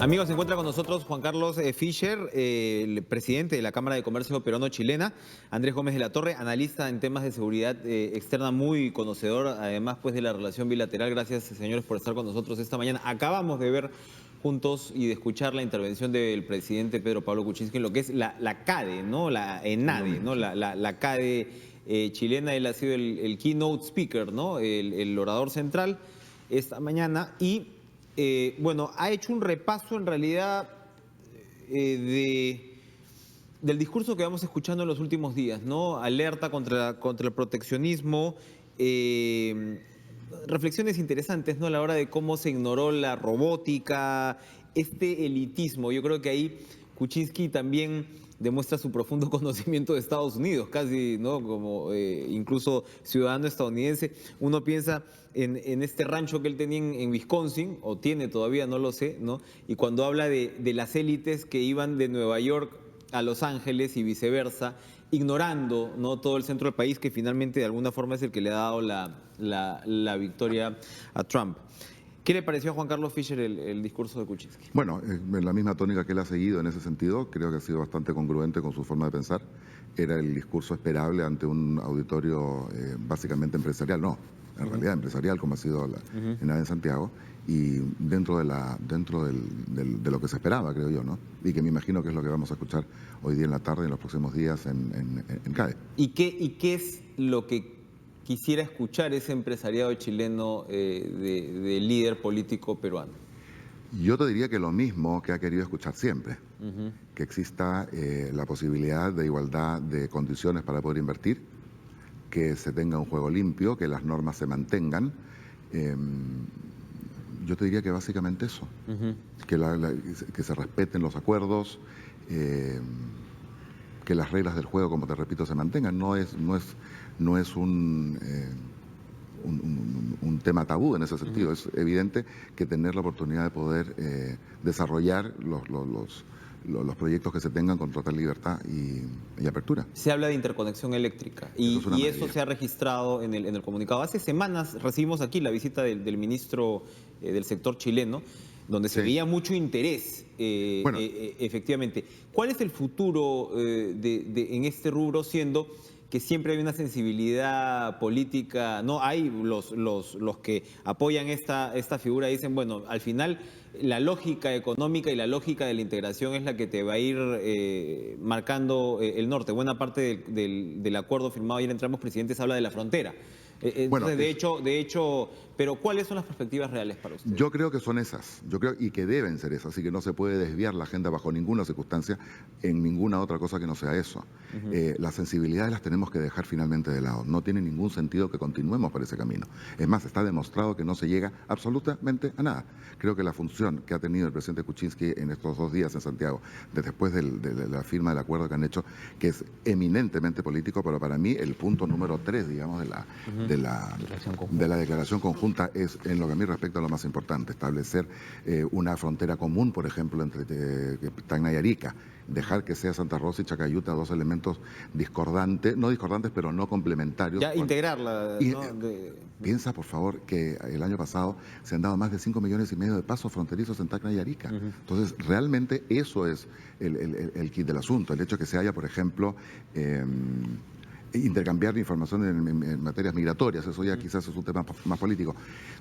Amigos, se encuentra con nosotros Juan Carlos Fischer, el presidente de la Cámara de Comercio Peruano-Chilena, Andrés Gómez de la Torre, analista en temas de seguridad externa, muy conocedor, además pues de la relación bilateral. Gracias, señores, por estar con nosotros esta mañana. Acabamos de ver juntos y de escuchar la intervención del presidente Pedro Pablo Kuczynski en lo que es la CADE, ¿no? La ENADE, ¿no? La CADE chilena. Él ha sido el keynote speaker, ¿no? El orador central esta mañana y bueno, ha hecho un repaso en realidad del discurso que vamos escuchando en los últimos días, ¿no? Alerta contra el proteccionismo, reflexiones interesantes, ¿no? A la hora de cómo se ignoró la robótica, este elitismo. Yo creo que ahí Kuczynski también demuestra su profundo conocimiento de Estados Unidos, casi, ¿no? Como incluso ciudadano estadounidense. Uno piensa en este rancho que él tenía en Wisconsin, o tiene todavía, no lo sé, ¿no? Y cuando habla de las élites que iban de Nueva York a Los Ángeles y viceversa, ignorando, ¿no?, todo el centro del país, que finalmente de alguna forma es el que le ha dado la victoria a Trump. ¿Qué le pareció a Juan Carlos Fischer el discurso de Kuczynski? Bueno, en la misma tónica que él ha seguido en ese sentido, creo que ha sido bastante congruente con su forma de pensar. Era el discurso esperable ante un auditorio básicamente empresarial, no, en realidad empresarial, como ha sido la ENADE en Santiago, y dentro de lo que se esperaba, creo yo, ¿no? Y que me imagino que es lo que vamos a escuchar hoy día en la tarde y en los próximos días en CADE. ¿Y qué es lo que quisiera escuchar ese empresariado chileno de líder político peruano? Yo te diría que lo mismo que ha querido escuchar siempre, que exista la posibilidad de igualdad de condiciones para poder invertir, que se tenga un juego limpio, que las normas se mantengan. Yo te diría que básicamente eso, que se respeten los acuerdos, que las reglas del juego, como te repito, se mantengan. No es un tema tabú en ese sentido. Es evidente que tener la oportunidad de poder desarrollar los proyectos que se tengan con total libertad y apertura. Se habla de interconexión eléctrica y eso se ha registrado en el comunicado. Hace semanas recibimos aquí la visita del ministro del sector chileno, donde se veía mucho interés, efectivamente. ¿Cuál es el futuro en este rubro, siendo que siempre hay una sensibilidad política? No hay los que apoyan esta figura, dicen, bueno, al final la lógica económica y la lógica de la integración es la que te va a ir marcando el norte. Buena parte del acuerdo firmado ayer entre ambos presidentes habla de la frontera. Entonces, de hecho, pero ¿cuáles son las perspectivas reales para usted? Yo creo que son esas, yo creo, y que deben ser esas, y que no se puede desviar la agenda bajo ninguna circunstancia en ninguna otra cosa que no sea eso. Las sensibilidades las tenemos que dejar finalmente de lado. No tiene ningún sentido que continuemos por ese camino. Es más, está demostrado que no se llega absolutamente a nada. Creo que la función que ha tenido el presidente Kuczynski en estos 2 días en Santiago, después de la firma del acuerdo que han hecho, que es eminentemente político, pero para mí el punto número 3, digamos, de la declaración conjunta es, en lo que a mí respecta, lo más importante: establecer una frontera común, por ejemplo, entre Tacna y Arica, dejar que sea Santa Rosa y Chacayuta 2 elementos discordantes, no discordantes, pero no complementarios. Ya integrarla, ¿no? Piensa, por favor, que el año pasado se han dado más de 5,5 millones de pasos fronterizos en Tacna y Arica. Entonces, realmente eso es el kit del asunto. El hecho de que se haya, por ejemplo, intercambiar información en materias migratorias, eso ya quizás es un tema más político,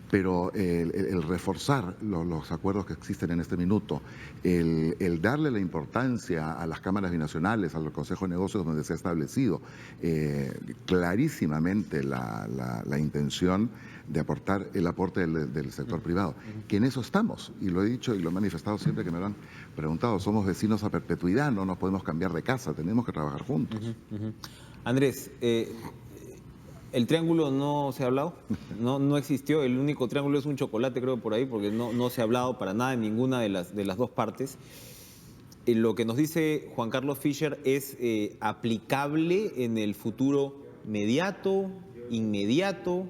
pero el reforzar los acuerdos que existen en este minuto, el darle la importancia a las cámaras binacionales, al Consejo de Negocios, donde se ha establecido clarísimamente la intención de aportar el aporte del sector privado, que en eso estamos, y lo he dicho y lo he manifestado siempre que me lo han preguntado: somos vecinos a perpetuidad, no nos podemos cambiar de casa, tenemos que trabajar juntos. Andrés, ¿el triángulo no se ha hablado? No existió. El único triángulo es un chocolate, creo, por ahí, porque no se ha hablado para nada en ninguna de las 2 partes. Lo que nos dice Juan Carlos Fischer es aplicable en el futuro inmediato,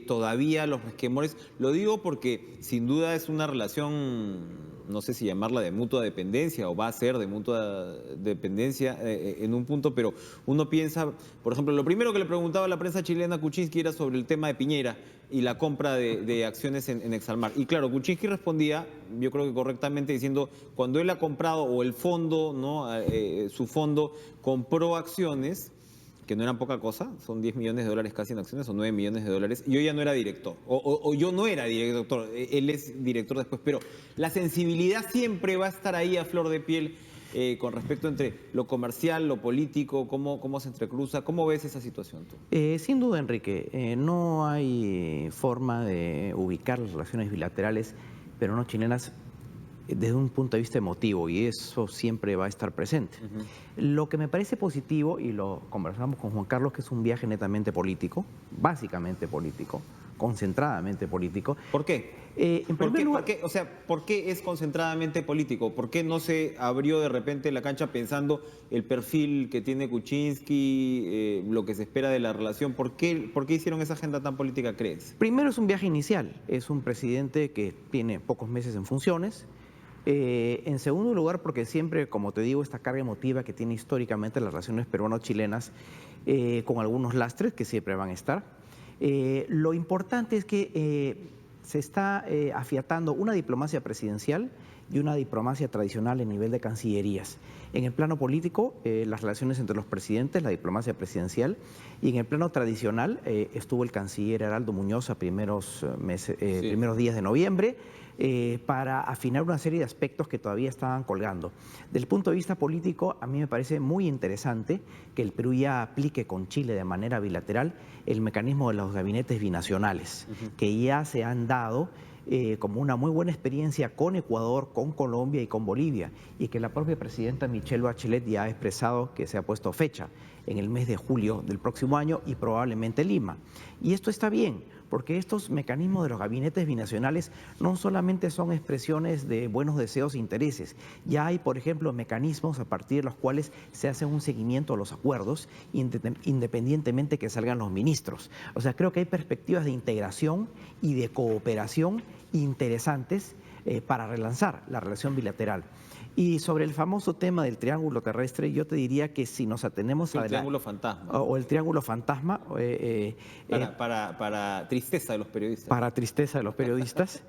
todavía los resquemores. Lo digo porque sin duda es una relación, no sé si llamarla de mutua dependencia o va a ser de mutua dependencia en un punto, pero uno piensa, por ejemplo, lo primero que le preguntaba a la prensa chilena a Kuczynski era sobre el tema de Piñera y la compra de acciones en Exalmar. Y claro, Kuczynski respondía, yo creo que correctamente, diciendo, cuando él ha comprado, o el fondo, ¿no? Su fondo compró acciones, que no eran poca cosa, son 10 millones de dólares casi en acciones, o 9 millones de dólares, y yo ya no era director, o yo no era director, él es director después, pero la sensibilidad siempre va a estar ahí a flor de piel con respecto entre lo comercial, lo político, cómo se entrecruza. ¿Cómo ves esa situación tú? Sin duda, Enrique, no hay forma de ubicar las relaciones bilaterales peruano-chilenas desde un punto de vista emotivo, y eso siempre va a estar presente. Lo que me parece positivo, y lo conversamos con Juan Carlos, que es un viaje netamente político, básicamente político, concentradamente político. ¿Por qué? En primer lugar, ¿Por qué es concentradamente político? ¿Por qué no se abrió de repente la cancha pensando el perfil que tiene Kuczynski, lo que se espera de la relación? ¿Por qué hicieron esa agenda tan política, crees? primero es un viaje inicial, es un presidente que tiene pocos meses en funciones. En segundo lugar, porque siempre, como te digo, esta carga emotiva que tiene históricamente las relaciones peruano-chilenas, con algunos lastres que siempre van a estar. Lo importante es que se está afiatando una diplomacia presidencial y una diplomacia tradicional en nivel de cancillerías. En el plano político, las relaciones entre los presidentes, la diplomacia presidencial, y en el plano tradicional estuvo el canciller Heraldo Muñoz a primeros días de noviembre, para afinar una serie de aspectos que todavía estaban colgando. Desde el punto de vista político, a mí me parece muy interesante que el Perú ya aplique con Chile de manera bilateral el mecanismo de los gabinetes binacionales, que ya se han dado como una muy buena experiencia con Ecuador, con Colombia y con Bolivia, y que la propia presidenta Michelle Bachelet ya ha expresado que se ha puesto fecha en el mes de julio del próximo año y probablemente Lima. Y esto está bien, porque estos mecanismos de los gabinetes binacionales no solamente son expresiones de buenos deseos e intereses, ya hay, por ejemplo, mecanismos a partir de los cuales se hace un seguimiento a los acuerdos independientemente que salgan los ministros. O sea, creo que hay perspectivas de integración y de cooperación interesantes para relanzar la relación bilateral. Y sobre el famoso tema del triángulo terrestre, yo te diría que si nos atenemos a... El triángulo fantasma. O el triángulo fantasma. Para tristeza de los periodistas. Para tristeza de los periodistas,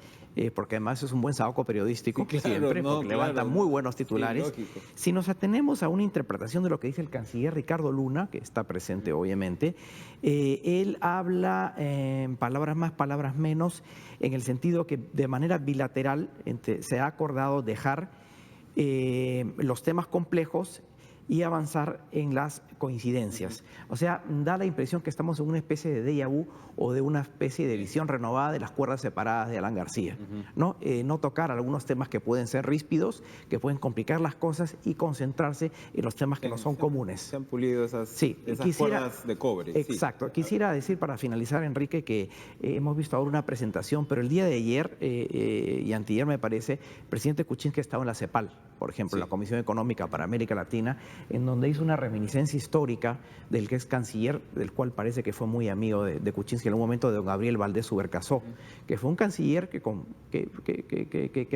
porque además es un buen saoco periodístico, sí, claro, siempre, porque levanta muy buenos titulares. Sí, si nos atenemos a una interpretación de lo que dice el canciller Ricardo Luna, que está presente obviamente, él habla en palabras más, palabras menos, en el sentido que de manera bilateral se ha acordado dejar los temas complejos y avanzar en las coincidencias. O sea, da la impresión que estamos en una especie de déjà vu o de una especie de visión renovada de las cuerdas separadas de Alan García. ¿No? No tocar algunos temas que pueden ser ríspidos, que pueden complicar las cosas, y concentrarse en los temas que no son comunes. Se han pulido esas cuerdas de cobre. Exacto. Sí. Quisiera decir para finalizar, Enrique, que hemos visto ahora una presentación, pero el día de ayer y anteayer, me parece, el presidente Kuczynski estaba en la CEPAL, por ejemplo, en la Comisión Económica para América Latina, en donde hizo una reminiscencia histórica del que es canciller, del cual parece que fue muy amigo de Kuczynski en un momento, de don Gabriel Valdés Subercasó, que fue un canciller que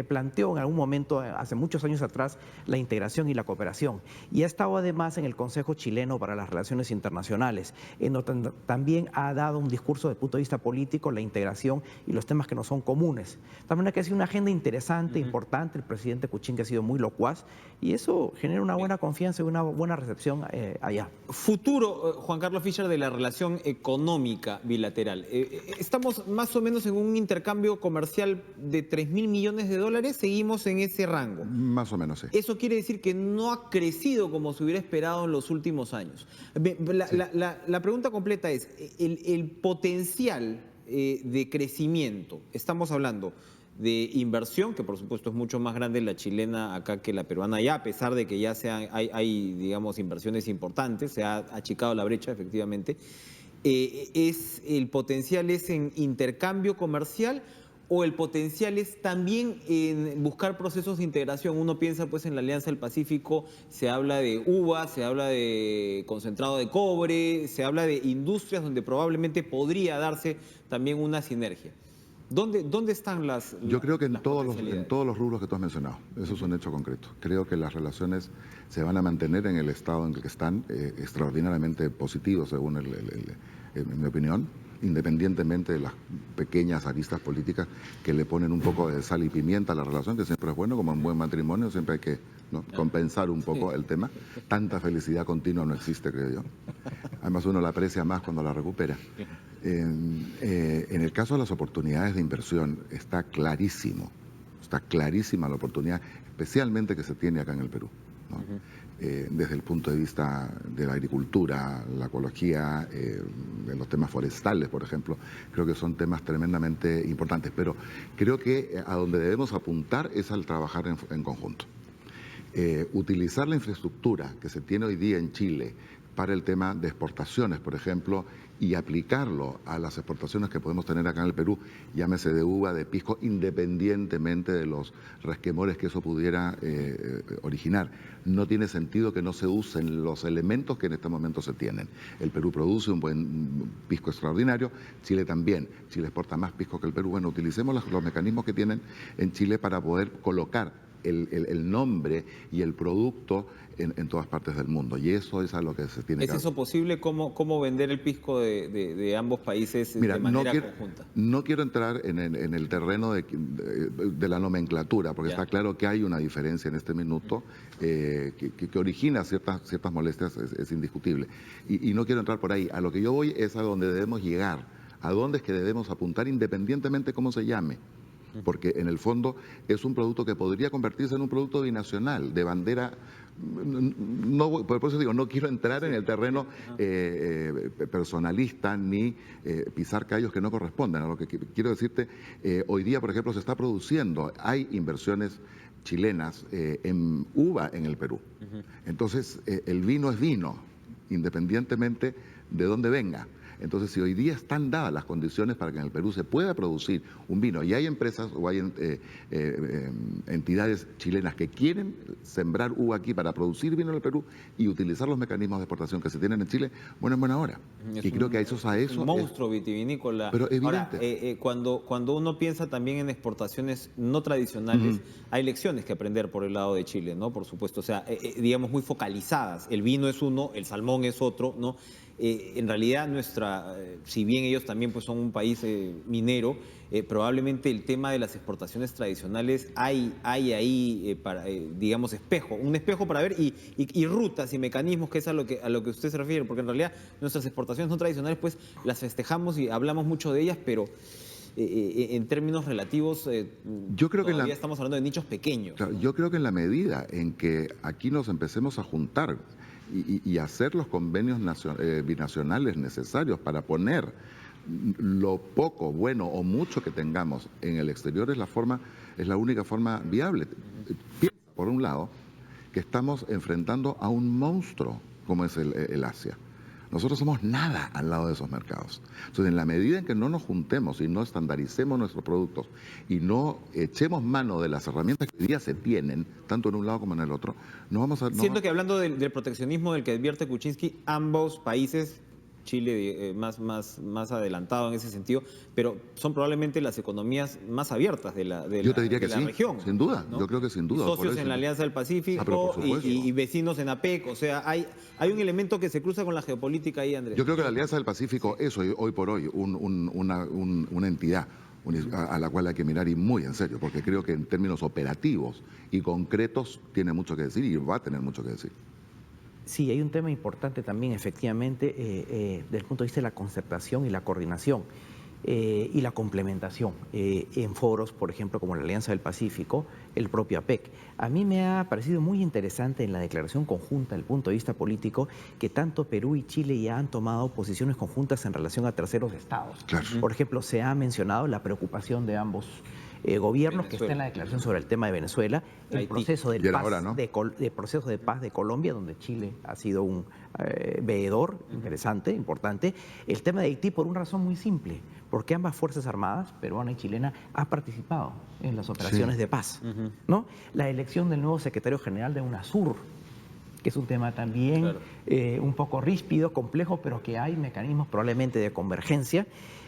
planteó en algún momento, hace muchos años atrás, la integración y la cooperación. Y ha estado además en el Consejo Chileno para las Relaciones Internacionales, en donde también ha dado un discurso desde el punto de vista político, la integración y los temas que no son comunes. De manera que ha sido una agenda interesante, importante. El presidente Kuczynski ha sido muy locuaz, y eso genera una buena confianza y una buena recepción allá. Futuro, Juan Carlos Fischer, de la relación económica bilateral. Estamos más o menos en un intercambio comercial de 3.000 millones de dólares, seguimos en ese rango. Más o menos, sí. Eso quiere decir que no ha crecido como se hubiera esperado en los últimos años. La pregunta completa es, el potencial de crecimiento, estamos hablando de inversión, que por supuesto es mucho más grande la chilena acá que la peruana ya, a pesar de que ya hay digamos, inversiones importantes, se ha achicado la brecha efectivamente. ¿El potencial es en intercambio comercial o el potencial es también en buscar procesos de integración? Uno piensa pues en la Alianza del Pacífico, se habla de uva, se habla de concentrado de cobre, se habla de industrias donde probablemente podría darse también una sinergia. ¿Dónde están las Yo creo que en las todos potencialidades? los rubros que tú has mencionado, eso es un hecho concreto. Creo que las relaciones se van a mantener en el estado en el que están, extraordinariamente positivos, según en mi opinión, independientemente de las pequeñas aristas políticas que le ponen un poco de sal y pimienta a la relación, que siempre es bueno, como en buen matrimonio, siempre hay que, ¿no?, compensar un poco el tema. Tanta felicidad continua no existe, creo yo. Además, uno la aprecia más cuando la recupera. En el caso de las oportunidades de inversión, está clarísima la oportunidad, especialmente que se tiene acá en el Perú, ¿no? Desde el punto de vista de la agricultura, la ecología, de los temas forestales, por ejemplo, creo que son temas tremendamente importantes, pero creo que a donde debemos apuntar es al trabajar en conjunto. Utilizar la infraestructura que se tiene hoy día en Chile para el tema de exportaciones, por ejemplo, y aplicarlo a las exportaciones que podemos tener acá en el Perú, llámese de uva, de pisco, independientemente de los resquemores que eso pudiera originar. No tiene sentido que no se usen los elementos que en este momento se tienen. El Perú produce un buen pisco extraordinario, Chile también. Chile exporta más pisco que el Perú. Bueno, utilicemos los mecanismos que tienen en Chile para poder colocar el nombre y el producto en todas partes del mundo. Y eso es a lo que se tiene que hacer. ¿Es eso posible? ¿Cómo vender el pisco de ambos países Mira, de manera conjunta? no quiero entrar en el terreno de la nomenclatura, porque Ya. está claro que hay una diferencia en este minuto que origina ciertas molestias, es indiscutible. Y no quiero entrar por ahí. A lo que yo voy es a donde debemos llegar, a dónde es que debemos apuntar independientemente cómo se llame. Porque en el fondo es un producto que podría convertirse en un producto binacional, de bandera. No, por eso digo, no quiero entrar en el terreno personalista ni pisar callos que no corresponden. A lo que quiero decirte, hoy día, por ejemplo, se está produciendo, hay inversiones chilenas en uva en el Perú. Entonces, el vino es vino, independientemente de dónde venga. Entonces, si hoy día están dadas las condiciones para que en el Perú se pueda producir un vino y hay empresas o hay entidades chilenas que quieren sembrar uva aquí para producir vino en el Perú y utilizar los mecanismos de exportación que se tienen en Chile, bueno, en buena hora. Y creo que a eso Un monstruo vitivinícola. Pero evidente. Ahora, cuando uno piensa también en exportaciones no tradicionales, hay lecciones que aprender por el lado de Chile, ¿no? Por supuesto, o sea, digamos muy focalizadas. El vino es uno, el salmón es otro, ¿no? En realidad si bien ellos también pues, son un país minero, probablemente el tema de las exportaciones tradicionales hay ahí, digamos, un espejo para ver y rutas y mecanismos, que es a lo que usted se refiere, porque en realidad nuestras exportaciones no tradicionales pues las festejamos y hablamos mucho de ellas, pero en términos relativos yo creo todavía que estamos hablando de nichos pequeños. Claro, yo creo que en la medida en que aquí nos empecemos a juntar y hacer los convenios binacionales necesarios para poner lo poco, bueno o mucho que tengamos en el exterior es la única forma viable. Piensa, por un lado, que estamos enfrentando a un monstruo como es el Asia. Nosotros somos nada al lado de esos mercados. Entonces, en la medida en que no nos juntemos y no estandaricemos nuestros productos y no echemos mano de las herramientas que hoy día se tienen, tanto en un lado como en el otro, no vamos a... Siento que hablando del proteccionismo del que advierte Kuczynski, ambos países, Chile más adelantado en ese sentido, pero son probablemente las economías más abiertas de la Yo te diría que de la sí, región. sin duda, ¿no? yo creo que sin duda. Socios en la Alianza del Pacífico pero por supuesto. y vecinos en APEC, o sea, hay un elemento que se cruza con la geopolítica ahí, Andrés. Yo creo que la Alianza del Pacífico es hoy por hoy una entidad a la cual hay que mirar y muy en serio, porque creo que en términos operativos y concretos tiene mucho que decir y va a tener mucho que decir. Sí, hay un tema importante también, efectivamente, desde el punto de vista de la concertación y la coordinación y la complementación en foros, por ejemplo, como la Alianza del Pacífico, el propio APEC. A mí me ha parecido muy interesante en la declaración conjunta, desde el punto de vista político, que tanto Perú y Chile ya han tomado posiciones conjuntas en relación a terceros estados. Claro. Por ejemplo, se ha mencionado la preocupación de ambos gobiernos, que está en la declaración sobre el tema de Venezuela, el proceso de paz, ahora, ¿no? de proceso de paz de Colombia, donde Chile ha sido un veedor interesante, importante, el tema de Haití por una razón muy simple, porque ambas Fuerzas Armadas, peruana y chilena, han participado en las operaciones de paz, ¿no? La elección del nuevo secretario general de UNASUR, que es un tema también un poco ríspido, complejo, pero que hay mecanismos probablemente de convergencia.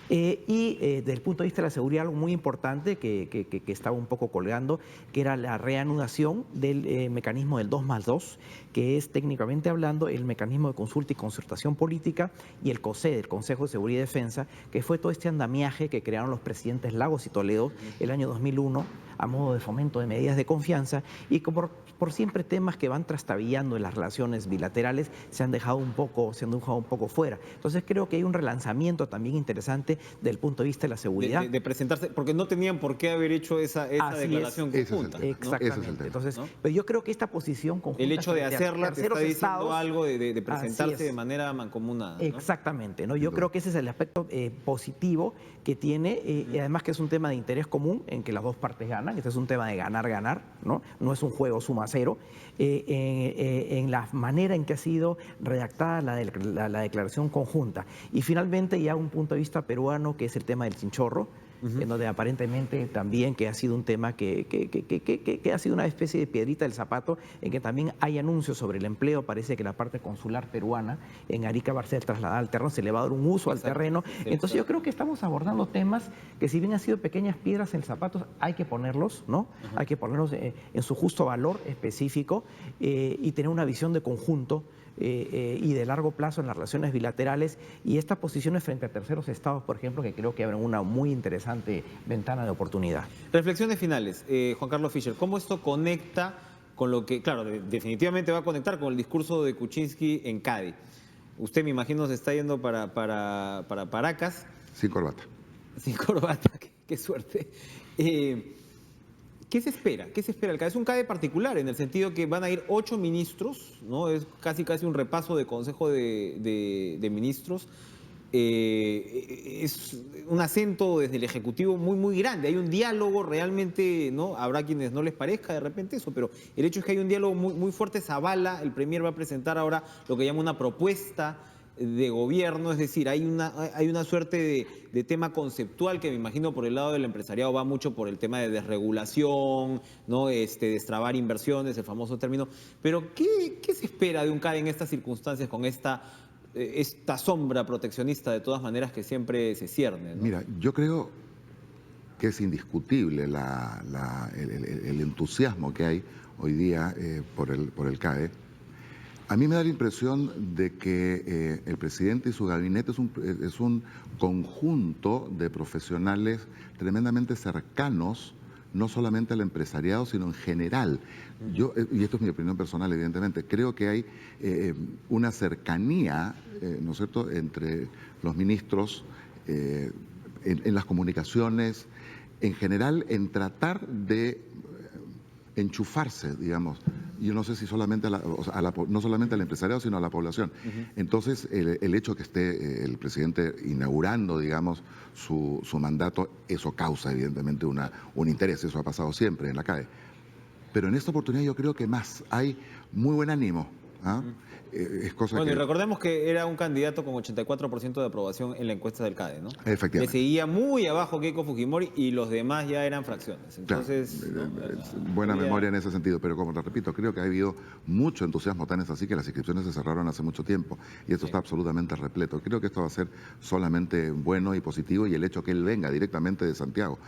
Desde el punto de vista de la seguridad, algo muy importante que estaba un poco colgando, que era la reanudación del mecanismo del 2+2, que es técnicamente hablando el mecanismo de consulta y concertación política, y el COSED, el Consejo de Seguridad y Defensa, que fue todo este andamiaje que crearon los presidentes Lagos y Toledo el año 2001 a modo de fomento de medidas de confianza, y como por siempre temas que van trastabillando en las relaciones bilaterales se han dejado un poco fuera. Entonces creo que hay un relanzamiento también interesante del punto de vista de la seguridad. De presentarse, porque no tenían por qué haber hecho esa declaración conjunta. Exactamente. Entonces, pero yo creo que esta posición conjunta... El hecho de hacerla te está diciendo estados, algo de presentarse de manera mancomunada, ¿no? Exactamente, ¿no? Yo creo que ese es el aspecto positivo que tiene, y además que es un tema de interés común en que las dos partes ganan. Este es un tema de ganar-ganar, ¿no? No es un juego suma cero. En la manera en que ha sido redactada la declaración conjunta. Y finalmente ya un punto de vista peruano, que es el tema del chinchorro, en donde aparentemente también que ha sido un tema que ha sido una especie de piedrita del zapato, en que también hay anuncios sobre el empleo. Parece que la parte consular peruana en Arica va a ser trasladada al terreno, se le va a dar un uso al terreno. Entonces yo creo que estamos abordando temas que, si bien han sido pequeñas piedras en el zapato, hay que ponerlos, ¿no? Hay que ponerlos en su justo valor específico, y tener una visión de conjunto y de largo plazo en las relaciones bilaterales, y estas posiciones frente a terceros estados, por ejemplo, que creo que abren una muy interesante ventana de oportunidad. Reflexiones finales, Juan Carlos Fischer, ¿cómo esto conecta con lo que, claro, definitivamente va a conectar con el discurso de Kuczynski en Cádiz? Usted, me imagino, se está yendo para Paracas. Sin corbata. Sin corbata, qué suerte. ¿Qué se espera? ¿Qué se espera? Es un CADE particular, en el sentido que van a ir 8 ministros, ¿no? Es casi un repaso de Consejo de Ministros. Es un acento desde el Ejecutivo muy grande. Hay un diálogo realmente, ¿no? Habrá quienes no les parezca de repente eso, pero el hecho es que hay un diálogo muy fuerte. Zavala, el premier, va a presentar ahora lo que llama una propuesta de gobierno, es decir, hay una suerte de tema conceptual que, me imagino, por el lado del empresariado va mucho por el tema de desregulación, ¿no? Destrabar inversiones, el famoso término. Pero ¿qué se espera de un CADE en estas circunstancias, con esta sombra proteccionista de todas maneras que siempre se cierne, ¿no? Mira, yo creo que es indiscutible el entusiasmo que hay hoy día por el CADE. A mí me da la impresión de que el presidente y su gabinete es un conjunto de profesionales tremendamente cercanos, no solamente al empresariado, sino en general. Yo, y esto es mi opinión personal, evidentemente, creo que hay una cercanía, ¿no es cierto?, entre los ministros, en las comunicaciones, en general, en tratar de enchufarse, digamos. Yo no sé si solamente no solamente al empresariado, sino a la población. Entonces, el hecho que esté el presidente inaugurando, digamos, su mandato, eso causa evidentemente un interés. Eso ha pasado siempre en la CADE. Pero en esta oportunidad yo creo que más hay muy buen ánimo. ¿Ah? Es cosa bueno, que... y recordemos que era un candidato con 84% de aprobación en la encuesta del CADE, ¿no? Efectivamente. Le seguía muy abajo Keiko Fujimori y los demás ya eran fracciones. Entonces, claro, buena memoria en ese sentido, pero como te repito, creo que ha habido mucho entusiasmo, tan es así que las inscripciones se cerraron hace mucho tiempo y esto está absolutamente repleto. Creo que esto va a ser solamente bueno y positivo, y el hecho que él venga directamente de Santiago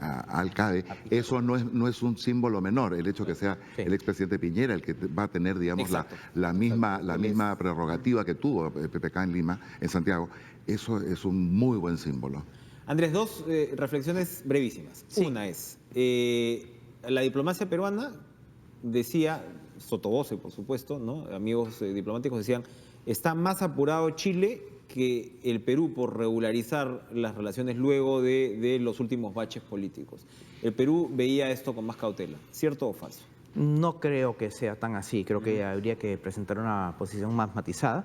al CADE, eso no es un símbolo menor. El hecho que sea el expresidente Piñera el que va a tener, digamos, la misma prerrogativa que tuvo el PPK en Lima, en Santiago, eso es un muy buen símbolo. Andrés, dos reflexiones brevísimas. Sí. Una es, la diplomacia peruana decía, sotavoce por supuesto, ¿no? Amigos diplomáticos decían, está más apurado Chile que el Perú por regularizar las relaciones luego de los últimos baches políticos. El Perú veía esto con más cautela, ¿cierto o falso? No creo que sea tan así, creo que habría que presentar una posición más matizada.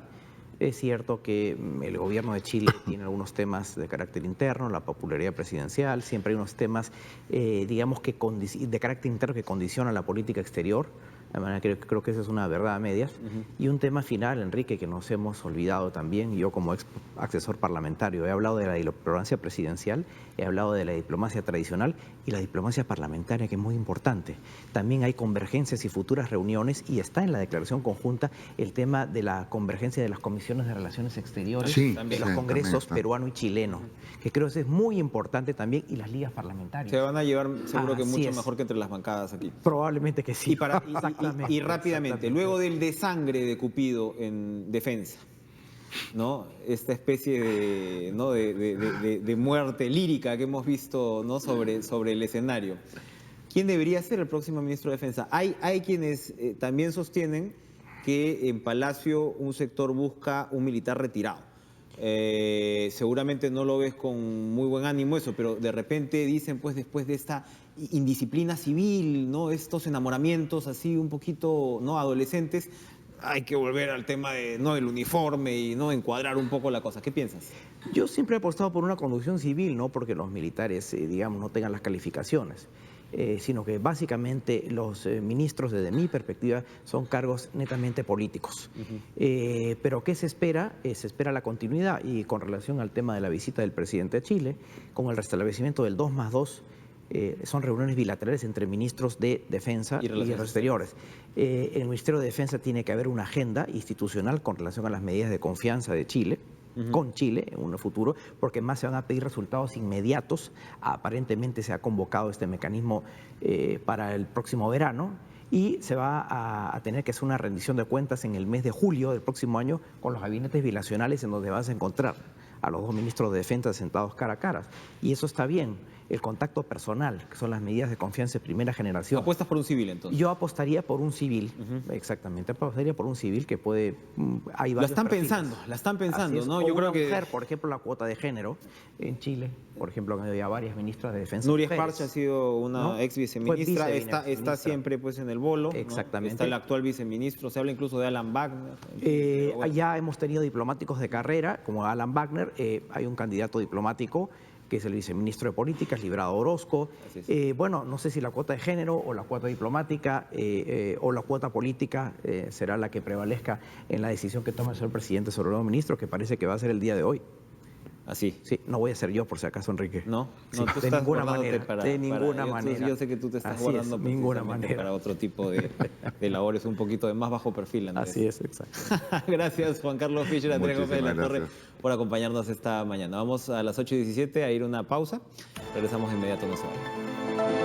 Es cierto que el gobierno de Chile tiene algunos temas de carácter interno, la popularidad presidencial, siempre hay unos temas, digamos, de carácter interno que condicionan la política exterior De manera que creo que esa es una verdad a medias. Y un tema final, Enrique, que nos hemos olvidado también, yo como ex asesor parlamentario, he hablado de la diplomacia presidencial, he hablado de la diplomacia tradicional y la diplomacia parlamentaria, que es muy importante. También hay convergencias y futuras reuniones, y está en la declaración conjunta el tema de la convergencia de las comisiones de relaciones exteriores, de los congresos peruano y chileno, que creo que es muy importante también, y las ligas parlamentarias. Se van a llevar seguro que mucho mejor que entre las bancadas aquí. Probablemente que sí. Y rápidamente, luego del desangre de Cupido en defensa, ¿no? Esta especie de, ¿no? de muerte lírica que hemos visto, ¿no? sobre el escenario, ¿quién debería ser el próximo ministro de Defensa? Hay quienes también sostienen que en Palacio un sector busca un militar retirado. Seguramente no lo ves con muy buen ánimo eso, pero de repente dicen, pues después de esta indisciplina civil, ¿no? Estos enamoramientos así un poquito, ¿no? adolescentes, hay que volver al tema de, ¿no? el uniforme y, ¿no? encuadrar un poco la cosa. ¿Qué piensas? Yo siempre he apostado por una conducción civil, no porque los militares, digamos, no tengan las calificaciones. Sino que básicamente los ministros, desde mi perspectiva, son cargos netamente políticos. Pero ¿qué se espera? Se espera la continuidad, y con relación al tema de la visita del presidente a Chile, con el restablecimiento del 2+2, son reuniones bilaterales entre ministros de Defensa y Relaciones Exteriores. En el Ministerio de Defensa tiene que haber una agenda institucional con relación a las medidas de confianza de Chile, con Chile en un futuro, porque más se van a pedir resultados inmediatos. Aparentemente se ha convocado este mecanismo para el próximo verano, y se va a tener que hacer una rendición de cuentas en el mes de julio del próximo año con los gabinetes bilacionales, en donde vas a encontrar a los dos ministros de Defensa sentados cara a cara. Y eso está bien. El contacto personal, que son las medidas de confianza de primera generación. ¿Apuestas por un civil, entonces? Yo apostaría por un civil, exactamente. Apostaría por un civil que puede... Hay la están pensando, ¿no? Yo creo que... Mujer, por ejemplo, la cuota de género en Chile, por ejemplo, había varias ministras de Defensa. Nuria Esparza ha sido una ex viceministra, está siempre pues en el bolo. Exactamente. Está el actual viceministro, se habla incluso de Alan Wagner. Ya hemos tenido diplomáticos de carrera, como Alan Wagner. Hay un candidato diplomático que es el viceministro de Políticas, Librado Orozco. Bueno, no sé si la cuota de género o la cuota diplomática o la cuota política será la que prevalezca en la decisión que tome el señor presidente sobre el nuevo ministro, que parece que va a ser el día de hoy. Así. Sí, no voy a ser yo, por si acaso, Enrique. No, sí, tú de estás ninguna manera. De ninguna manera. Yo sé que tú te estás Así guardando es, ninguna manera. Para otro tipo de labores un poquito de más bajo perfil, Andrés. Así es, exacto. Gracias, Juan Carlos Fischer, Andrés Gómez de la Torre, por acompañarnos esta mañana. Vamos a las 8:17 a ir a una pausa. Regresamos inmediato, no se vayan.